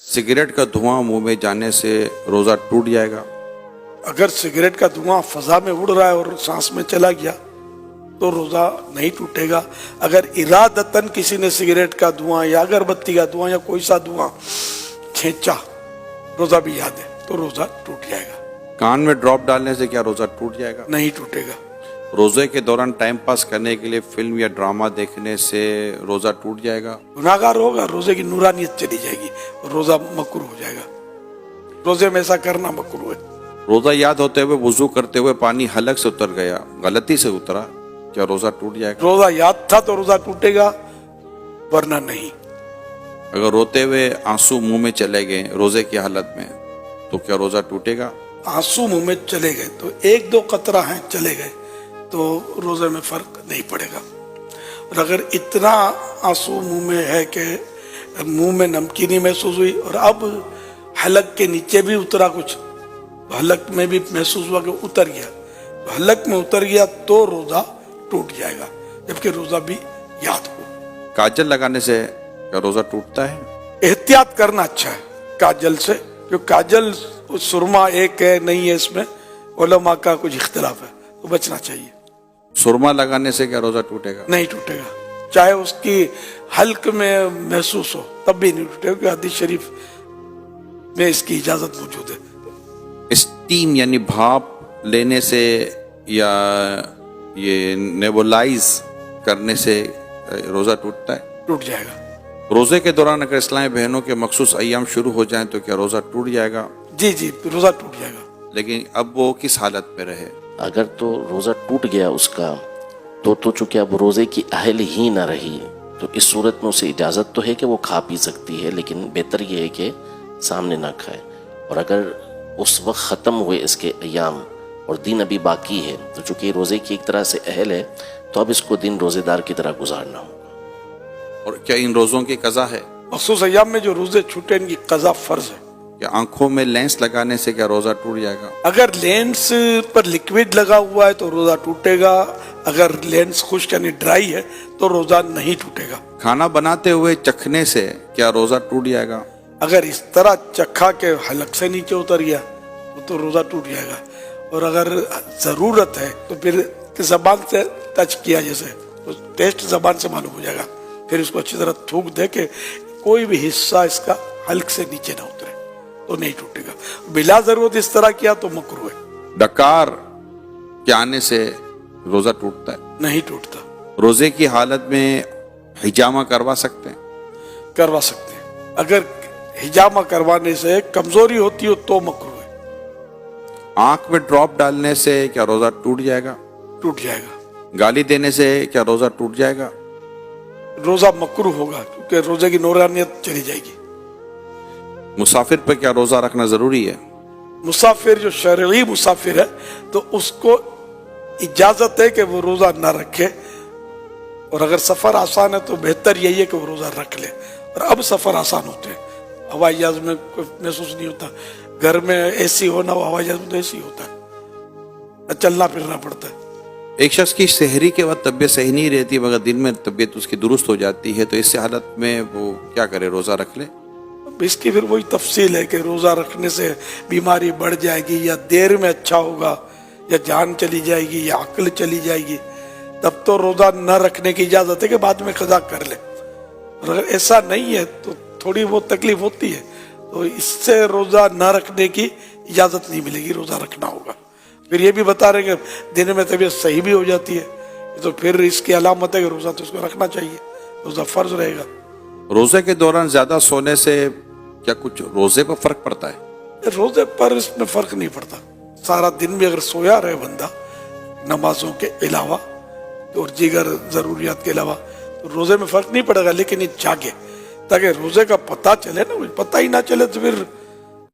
Cigarette का धुआं मुंह में जाने से रोजा टूट जाएगा। अगर सिगरेट का धुआं फजा में उड़ रहा है और सांस में चला गया तो रोजा नहीं टूटेगा। अगर इरादतन किसी ने सिगरेट का धुआं या अगरबत्ती का धुआं या कोई सा धुआं खींचा, रोजा भी याद है, तो रोजा टूट जाएगा। कान में ड्रॉप डालने से क्या रोजा टूट जाएगा? नहीं टूटेगा। रोजे के दौरान टाइम पास करने के लिए फिल्म या ड्रामा देखने से रोजा टूट जाएगा। गुनाहगार होगा, रोजे की नूरानियत चली जाएगी, रोजा मकरूह हो जाएगा। रोजे में ऐसा करना मकरूह है। रोजा याद होते हुए वुजू करते हुए पानी हलक से उतर गया, गलती से उतरा, क्या रोजा टूट जाएगा? रोजा याद था तो रोजा टूटेगा, वरना नहीं। अगर रोते हुए आंसू मुंह में चले गए रोजे की हालत में, तो क्या रोजा टूटेगा? आंसू मुंह में चले गए तो एक दो कतरा हैं चले गए तो रोजे में फर्क नहीं पड़ेगा। और अगर इतना आंसू मुंह में है कि मुंह में नमकीनी महसूस हुई और अब हलक के नीचे भी उतरा कुछ, हलक में भी महसूस हुआ कि उतर गया, तो हलक में उतर गया तो रोजा टूट जाएगा, जबकि रोजा भी याद हो। काजल लगाने से क्या रोजा टूटता है? एहतियात करना अच्छा है काजल से, जो काजल सुरमा एक है नहीं है, इसमें उलमा का कुछ इख्तिलाफ है, तो बचना चाहिए। सुरमा लगाने से क्या रोजा टूटेगा? नहीं टूटेगा, चाहे उसकी हल्क में महसूस हो तब भी नहीं टूटेगा, क्योंकि हदीस शरीफ में इसकी इजाजत मौजूद है। स्टीम यानी भाप लेने से या ये नेबुलाइज करने से रोजा टूटता है? टूट जाएगा। रोजे के दौरान अगर इस्लामी बहनों के मखसूस अय्याम शुरू हो जाएं तो क्या रोजा टूट जाएगा? जी जी, रोजा टूट जाएगा। लेकिन अब वो किस हालत में रहे? अगर तो रोज़ा टूट गया उसका तो चूंकि अब रोज़े की अहल ही ना रही, तो इस सूरत में उसे इजाज़त तो है कि वो खा पी सकती है, लेकिन बेहतर ये है कि सामने ना खाए। और अगर उस वक्त ख़त्म हुए इसके अय्याम और दिन अभी बाकी है, तो चूंकि रोज़े की एक तरह से अहल है, तो अब इसको दिन रोज़ेदार की तरह गुजारना होगा। और क्या इन रोज़ों की कज़ा है? मखसूस अय्याम में जो रोजे छूटे इनकी कज़ा फर्ज है। क्या आंखों में लेंस लगाने से क्या रोजा टूट जाएगा? अगर लेंस पर लिक्विड लगा हुआ है तो रोजा टूटेगा, अगर लेंस खुश्क यानी ड्राई है तो रोजा नहीं टूटेगा। खाना बनाते हुए चखने से क्या रोजा टूट जाएगा? अगर इस तरह चखा के हलक से नीचे उतर गया तो रोजा टूट जाएगा। और अगर जरूरत है तो फिर जबान से टच किया जैसे, तो टेस्ट जबान से मालूम हो जाएगा, फिर इसको अच्छी तरह थूक दे के कोई भी हिस्सा इसका हल्क से नीचे ना उतरे तो नहीं टूटेगा। बिला जरूरत इस तरह किया तो मकरूह है। डकार के आने से रोजा टूटता है? नहीं टूटता। रोजे की हालत में हिजामा करवा सकते हैं? करवा सकते हैं। अगर हिजामा करवाने से कमजोरी होती हो तो मकरूह है। आंख में ड्रॉप डालने से क्या रोजा टूट जाएगा? टूट जाएगा। गाली देने से क्या रोजा टूट जाएगा? रोजा मकरूह होगा, क्योंकि रोजे की नूरानियत चली जाएगी। मुसाफिर पर क्या रोजा रखना जरूरी है? मुसाफिर जो शरई मुसाफिर है तो उसको इजाजत है कि वो रोजा ना रखे, और अगर सफर आसान है तो बेहतर यही है कि वो रोजा रख ले। और अब सफर आसान होते हैं, हवाई जहाज में कोई महसूस नहीं होता, घर में एसी हो ना हो, हवाई जहाज में तो एसी होता है, चलना फिरना पड़ता है। एक शख्स की शहरी के वक्त तबीयत सही नहीं रहती मगर दिन में तबीयत उसकी दुरुस्त हो जाती है, तो इससे हालत में वो क्या करे, रोजा रख ले? इसकी फिर वही तफसील है कि रोजा रखने से बीमारी बढ़ जाएगी या देर में अच्छा होगा या जान चली जाएगी या अक्ल चली जाएगी, तब तो रोजा न रखने की इजाजत है कि बाद में कज़ा कर ले। और अगर ऐसा नहीं है तो थोड़ी बहुत तकलीफ होती है, तो इससे रोजा न रखने की इजाजत नहीं मिलेगी, रोजा रखना होगा। फिर ये भी बता रहे कि दिन में तबीयत सही भी हो जाती है, तो फिर इसकी अलामत है कि रोजा तो उसको रखना चाहिए, रोजा फर्ज रहेगा। रोजे के दौरान ज्यादा सोने से क्या कुछ रोजे पर फर्क पड़ता है? रोजे पर इसमें फर्क नहीं पड़ता। सारा दिन भी अगर सोया रहे बंदा नमाजों के अलावा और दीगर जरूरियात के अलावा, तो रोजे में फर्क नहीं पड़ेगा। लेकिन ये जागे ताकि रोजे का पता चले ना, पता ही ना चले तो फिर